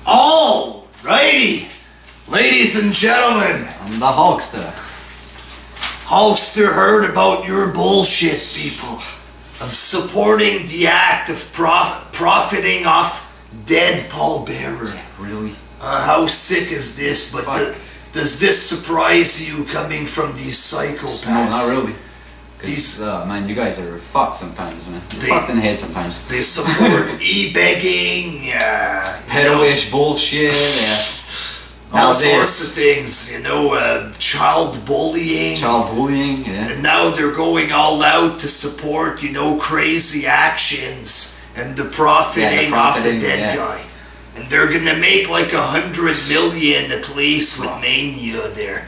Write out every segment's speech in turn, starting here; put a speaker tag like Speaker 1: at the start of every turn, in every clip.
Speaker 1: All righty, ladies and gentlemen.
Speaker 2: I'm the Hulkster.
Speaker 1: Hulkster heard about your bullshit, people, of supporting the act of profiting off dead pallbearer.
Speaker 2: Yeah, really?
Speaker 1: How sick is this? But does this surprise you coming from these psychopaths?
Speaker 2: No, not really. These man, you guys are fucked sometimes, man. You're fucked in the head sometimes.
Speaker 1: They support e-begging,
Speaker 2: pedo-ish bullshit,
Speaker 1: all sorts of things, child bullying.
Speaker 2: Child bullying, yeah.
Speaker 1: And now they're going all out to support, crazy actions and the profiting off a dead guy. And they're gonna make like 100 million at least with Mania there,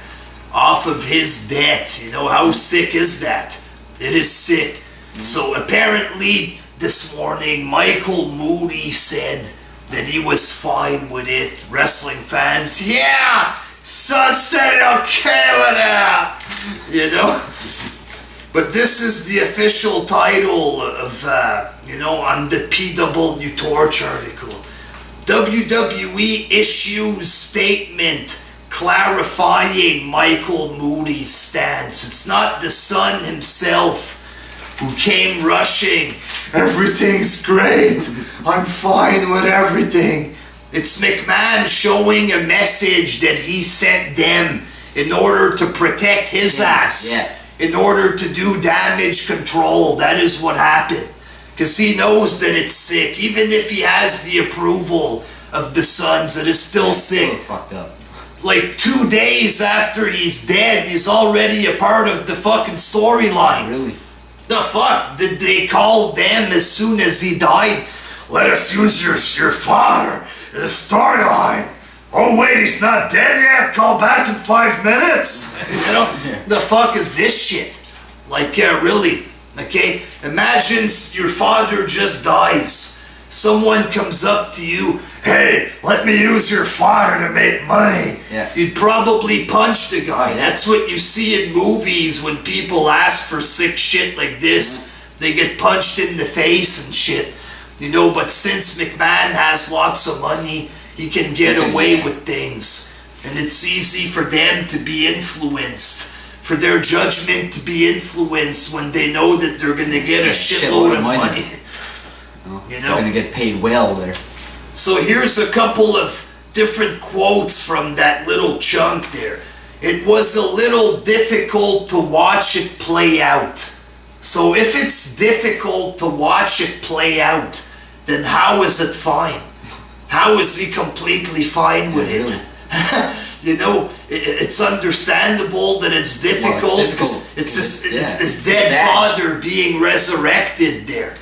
Speaker 1: off of his debt. How sick is that? It is sick. So apparently this morning Michael Moody said that he was fine with it. Wrestling fans, yeah, Sunset okay with that, But this is the official title of, on the PW Torch article. WWE issues statement clarifying Michael Moody's stance. It's not the Son himself who came rushing. Everything's great. I'm fine with everything. It's McMahon showing a message that he sent them in order to protect his ass.
Speaker 2: Yeah.
Speaker 1: In order to do damage control. That is what happened. Because he knows that it's sick. Even if he has the approval of the Sons, it is still sick.
Speaker 2: So fucked up.
Speaker 1: Like 2 days after he's dead, he's already a part of the fucking storyline.
Speaker 2: Really?
Speaker 1: The fuck? Did they call them as soon as he died? Let us use your father in a storyline. Oh wait, he's not dead yet? Call back in 5 minutes? The fuck is this shit? Like, really? Okay? Imagine your father just dies. Someone comes up to you, hey, let me use your father to make money.
Speaker 2: Yeah.
Speaker 1: You'd probably punch the guy. That's what you see in movies when people ask for sick shit like this. They get punched in the face and shit. But since McMahon has lots of money, he can get away with things. And it's easy for them to be influenced. For their judgment to be influenced when they know that they're going to get a shitload of money.
Speaker 2: They're going to get paid well there.
Speaker 1: So here's a couple of different quotes from that little chunk there. It was a little difficult to watch it play out. So if it's difficult to watch it play out, then how is it fine? How is he completely fine with it? It's understandable that it's difficult because it's his dead father being resurrected there.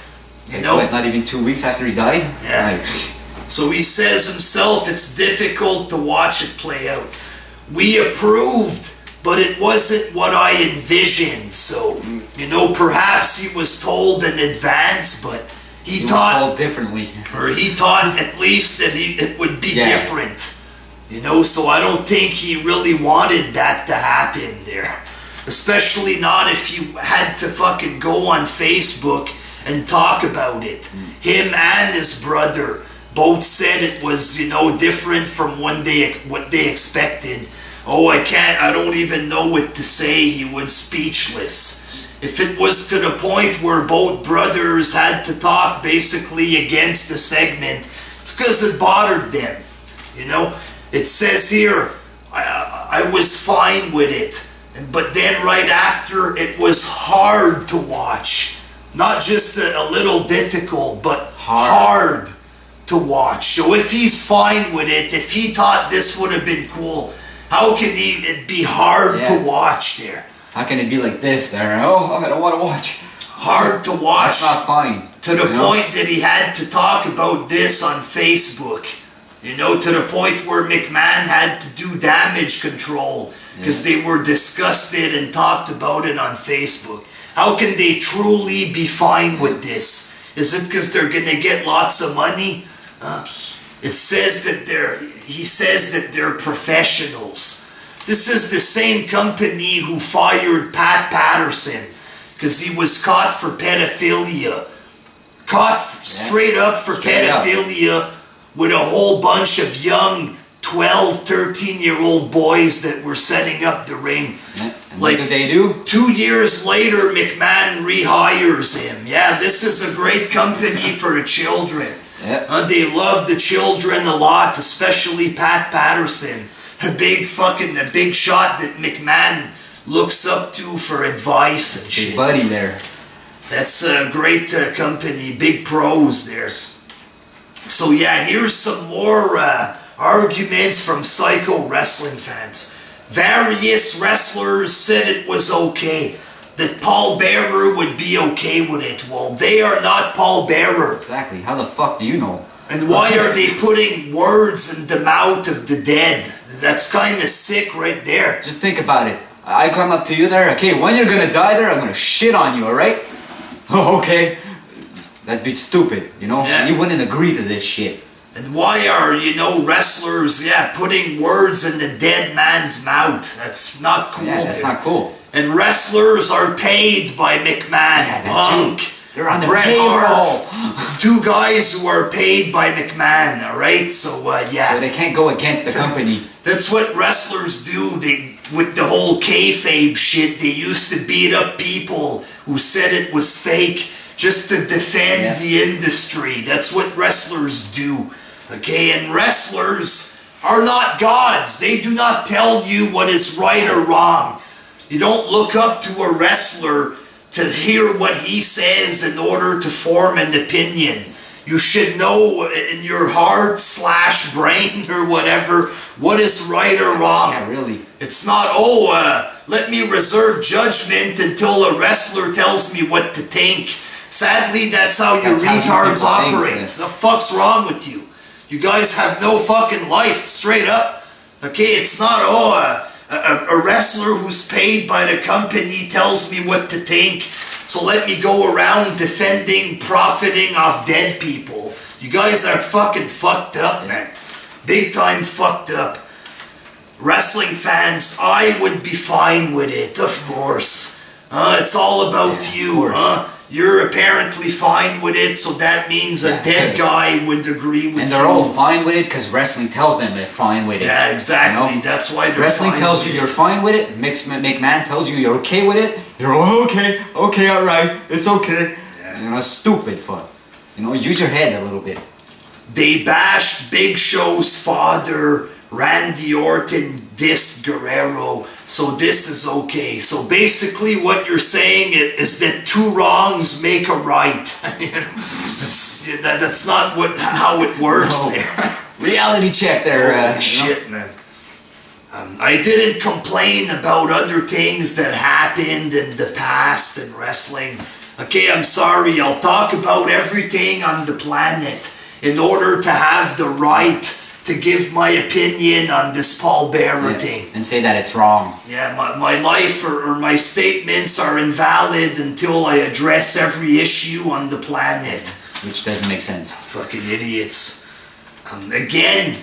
Speaker 2: Not even 2 weeks after he died?
Speaker 1: Yeah. So he says himself it's difficult to watch it play out. We approved, but it wasn't what I envisioned. So, perhaps he was told in advance, but he thought...
Speaker 2: was told differently.
Speaker 1: Or he thought at least that it would be different. So I don't think he really wanted that to happen there. Especially not if you had to fucking go on Facebook and talk about it. Him and his brother both said it was, different from what they expected. Oh, I don't even know what to say. He was speechless. If it was to the point where both brothers had to talk basically against the segment, it's because it bothered them. It says here, I was fine with it. But then right after, it was hard to watch. Not just a little difficult, but hard to watch. So if he's fine with it, if he thought this would have been cool, how can it be hard to watch there?
Speaker 2: How can it be like this there? Oh, I don't want to watch.
Speaker 1: Hard to watch.
Speaker 2: That's not fine.
Speaker 1: To the point that he had to talk about this on Facebook. To the point where McMahon had to do damage control because they were disgusted and talked about it on Facebook. How can they truly be fine with this? Is it because they're going to get lots of money? It says that he says that they're professionals. This is the same company who fired Pat Patterson because he was caught for pedophilia. Caught straight up for pedophilia with a whole bunch of young 12, 13-year-old boys that were setting up the ring.
Speaker 2: Yeah. And like, what did they do?
Speaker 1: 2 years later, McMahon rehires him. Yeah, this is a great company for the children.
Speaker 2: Yeah.
Speaker 1: They love the children a lot, especially Pat Patterson. A big shot that McMahon looks up to for advice and shit.
Speaker 2: Big buddy there.
Speaker 1: That's a great company, big pros there. So yeah, here's some more arguments from psycho wrestling fans. Various wrestlers said it was okay, that Paul Bearer would be okay with it. Well, they are not Paul Bearer.
Speaker 2: Exactly. How the fuck do you know?
Speaker 1: And why are they putting words in the mouth of the dead? That's kind of sick right there.
Speaker 2: Just think about it. I come up to you there, okay, when you're gonna die there, I'm gonna shit on you, alright? Oh, okay. That'd be stupid, you know?
Speaker 1: Yeah.
Speaker 2: You wouldn't agree to this shit.
Speaker 1: And why are, wrestlers, putting words in the dead man's mouth? That's not cool.
Speaker 2: Yeah, that's not cool.
Speaker 1: And wrestlers are paid by McMahon,
Speaker 2: yeah,
Speaker 1: Punk,
Speaker 2: they're on the
Speaker 1: Bret
Speaker 2: payroll.
Speaker 1: Hart. 2 guys who are paid by McMahon, alright? So,
Speaker 2: So they can't go against the company.
Speaker 1: That's what wrestlers do. With the whole kayfabe shit, they used to beat up people who said it was fake just to defend the industry. That's what wrestlers do. Okay, and wrestlers are not gods. They do not tell you what is right or wrong. You don't look up to a wrestler to hear what he says in order to form an opinion. You should know in your heart/brain or whatever what is right or wrong.
Speaker 2: Yeah, really.
Speaker 1: It's not, let me reserve judgment until a wrestler tells me what to think. Sadly, that's how you retards operate. The fuck's wrong with you? You guys have no fucking life, straight up. Okay, it's not, a wrestler who's paid by the company tells me what to think, so let me go around defending, profiting off dead people. You guys are fucking fucked up, man. Big time fucked up. Wrestling fans, I would be fine with it, of course. It's all about you, You're apparently fine with it, so that means a dead guy would agree with you.
Speaker 2: And they're all fine with it because wrestling tells them they're fine with it.
Speaker 1: Yeah, exactly. You know? That's why they're
Speaker 2: wrestling
Speaker 1: fine
Speaker 2: tells
Speaker 1: with
Speaker 2: you you're fine with it. McMahon tells you you're okay with it. You're okay, alright, it's okay. Yeah. Stupid fuck. Use your head a little bit.
Speaker 1: They bashed Big Show's father, Randy Orton, dissed Guerrero, so this is okay. So basically what you're saying is that 2 wrongs make a right. That's not how it works there.
Speaker 2: Reality check there.
Speaker 1: Shit, man. I didn't complain about other things that happened in the past in wrestling. Okay, I'm sorry, I'll talk about everything on the planet in order to have the right to give my opinion on this Paul Bearer thing.
Speaker 2: And say that it's wrong.
Speaker 1: Yeah, my life or my statements are invalid until I address every issue on the planet.
Speaker 2: Which doesn't make sense.
Speaker 1: Fucking idiots. Again,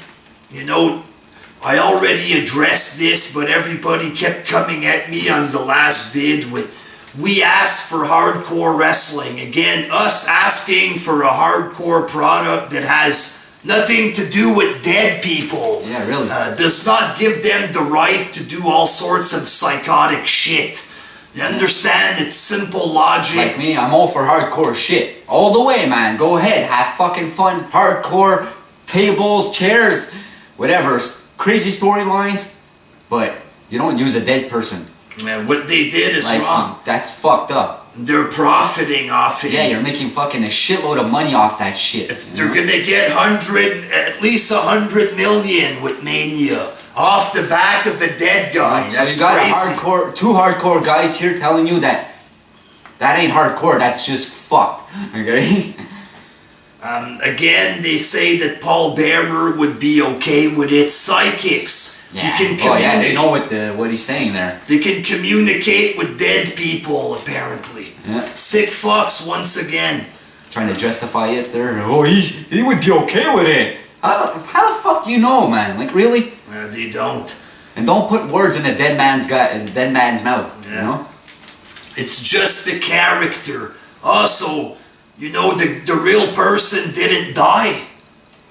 Speaker 1: I already addressed this, but everybody kept coming at me on the last vid with, we asked for hardcore wrestling. Again, us asking for a hardcore product that has nothing to do with dead people.
Speaker 2: Yeah, really.
Speaker 1: Does not give them the right to do all sorts of psychotic shit. You understand? It's simple logic.
Speaker 2: Like me, I'm all for hardcore shit. All the way, man. Go ahead. Have fucking fun. Hardcore. Tables, chairs, whatever. Crazy storylines. But you don't use a dead person.
Speaker 1: Man, what they did is wrong.
Speaker 2: That's fucked up.
Speaker 1: They're profiting off it.
Speaker 2: Yeah, you're making fucking a shitload of money off that shit.
Speaker 1: They're gonna get at least 100 million with Mania off the back of a dead guy.
Speaker 2: So you got crazy. 2 hardcore guys here telling you that ain't hardcore. That's just fucked. Okay.
Speaker 1: Again, they say that Paul Bearer would be okay with it. Psychics.
Speaker 2: Yeah.
Speaker 1: You can communicate.
Speaker 2: They know what he's saying there.
Speaker 1: They can communicate with dead people, apparently.
Speaker 2: Yeah.
Speaker 1: Sick fucks once again.
Speaker 2: Trying to justify it there. Oh, he would be okay with it. How the fuck do you know, man? Like, really?
Speaker 1: They don't.
Speaker 2: And don't put words in a dead man's mouth.
Speaker 1: Yeah. It's just the character. Also, the real person didn't die.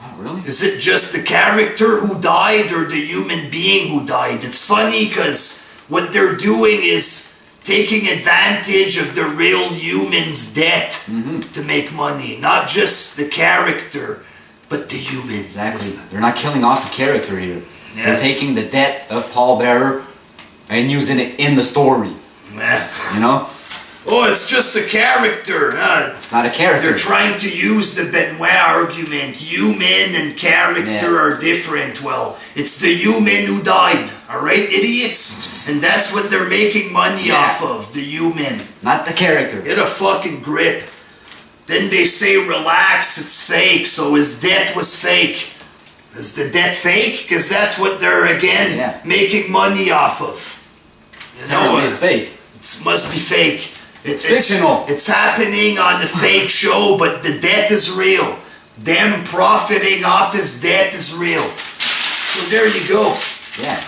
Speaker 2: Oh, really?
Speaker 1: Is it just the character who died or the human being who died? It's funny because what they're doing is taking advantage of the real human's death to make money. Not just the character, but the human.
Speaker 2: Exactly. They're not killing off a character here.
Speaker 1: Yeah.
Speaker 2: They're taking the death of Paul Bearer and using it in the story.
Speaker 1: Yeah.
Speaker 2: You know?
Speaker 1: Oh, it's just a character.
Speaker 2: It's not a character.
Speaker 1: They're trying to use the Benoit argument. Human and character are different. Well, it's the human who died. Alright, idiots? And that's what they're making money off of. The human.
Speaker 2: Not the character.
Speaker 1: Get a fucking grip. Then they say, relax, it's fake. So his death was fake. Is the death fake? Because that's what they're, again, making money off of. You know,
Speaker 2: it's fake.
Speaker 1: It must be fake. It's
Speaker 2: fictional.
Speaker 1: It's happening on the fake show, but the debt is real. Them profiting off his debt is real. So there you go.
Speaker 2: Yeah.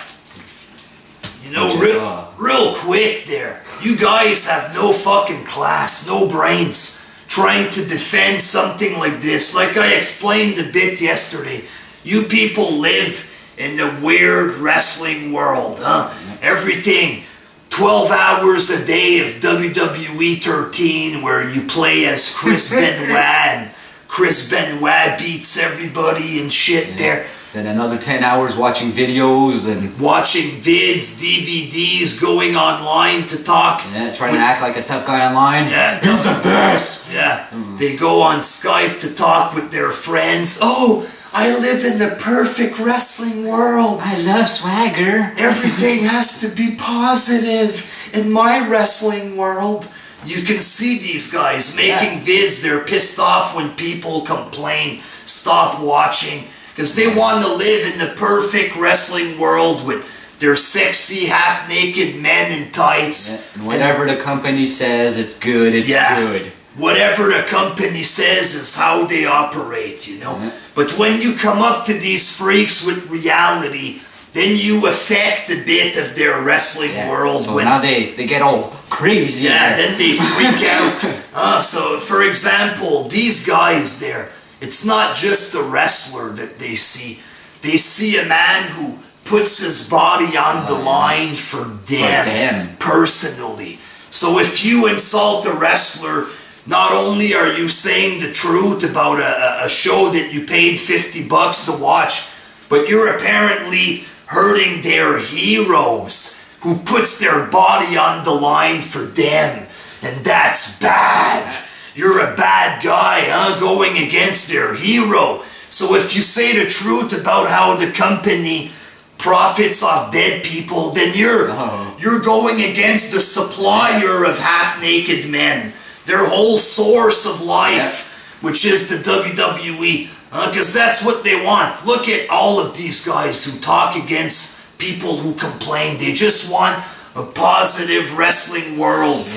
Speaker 1: You know, real quick there. You guys have no fucking class, no brains, trying to defend something like this. Like I explained a bit yesterday, you people live in the weird wrestling world, huh? Everything. 12 hours a day of WWE 13 where you play as Chris Benoit and Chris Benoit beats everybody and shit there.
Speaker 2: Then another 10 hours watching videos and...
Speaker 1: Watching vids, DVDs, going online to talk.
Speaker 2: Yeah, trying to act like a tough guy online.
Speaker 1: Yeah.
Speaker 2: He's the best!
Speaker 1: Yeah. They go on Skype to talk with their friends. Oh, I live in the perfect wrestling world.
Speaker 2: I love swagger.
Speaker 1: Everything has to be positive in my wrestling world. You can see these guys making vids. They're pissed off when people complain. Stop watching. Because they want to live in the perfect wrestling world with their sexy, half-naked men in tights.
Speaker 2: And whatever the company says, it's good, it's good.
Speaker 1: Whatever the company says is how they operate, you know. But when you come up to these freaks with reality, then you affect a bit of their wrestling world.
Speaker 2: So now they get all crazy.
Speaker 1: Yeah, then they freak out. So, for example, these guys there, it's not just a wrestler that they see. They see a man who puts his body on the line for them personally. So if you insult a wrestler, not only are you saying the truth about a show that you paid $50 to watch, but you're apparently hurting their heroes who puts their body on the line for them. And that's bad. You're a bad guy, huh? Going against their hero. So if you say the truth about how the company profits off dead people, then you're going against the supplier of half-naked men. Their whole source of life, which is the WWE. Because that's what they want. Look at all of these guys who talk against people who complain. They just want a positive wrestling world.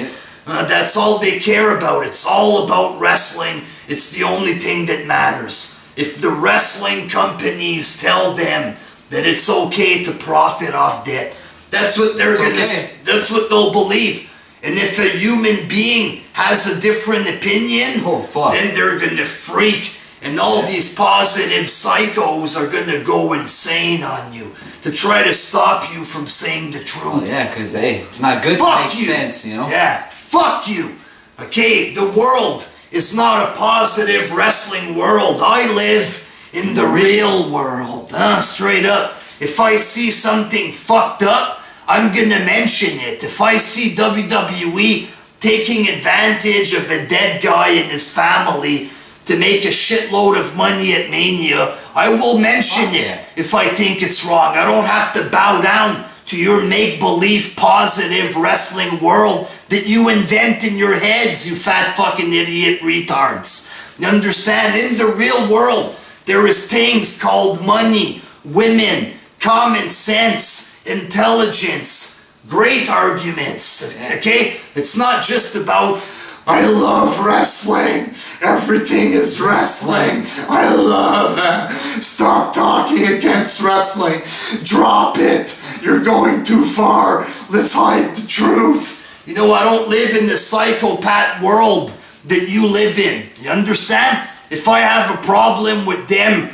Speaker 1: That's all they care about. It's all about wrestling. It's the only thing that matters. If the wrestling companies tell them that it's okay to profit off debt, that's what that's what they'll believe. And if a human being has a different opinion, then they're gonna freak. And all these positive psychos are gonna go insane on you to try to stop you from saying the truth.
Speaker 2: Because it's not good to make sense, you know?
Speaker 1: Fuck you. Okay, the world is not a positive wrestling world. I live in the real world. Straight up. If I see something fucked up, I'm gonna mention it. If I see WWE taking advantage of a dead guy and his family to make a shitload of money at Mania, I will mention it if I think it's wrong. I don't have to bow down to your make-believe positive wrestling world that you invent in your heads, you fat fucking idiot retards. You understand? In the real world, there is things called money, women, common sense, intelligence, great arguments, okay? It's not just about, I love wrestling, everything is wrestling, I love it, stop talking against wrestling, drop it, you're going too far, let's hide the truth. You know, I don't live in the psychopath world that you live in, you understand? If I have a problem with them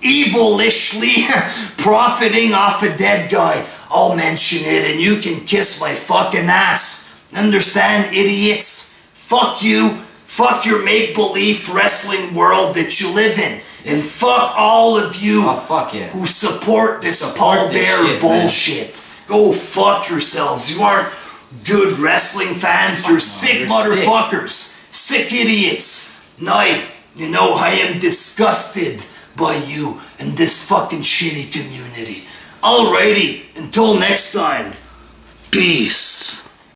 Speaker 1: evilishly profiting off a dead guy, I'll mention it and you can kiss my fucking ass. Understand, idiots? Fuck you. Fuck your make-believe wrestling world that you live in. And fuck all of you who support this Paul Bear bullshit. Man. Go fuck yourselves. You aren't good wrestling fans. You're sick motherfuckers. Sick idiots. Night. You know, I am disgusted by you and this fucking shitty community. Alrighty, until next time, peace.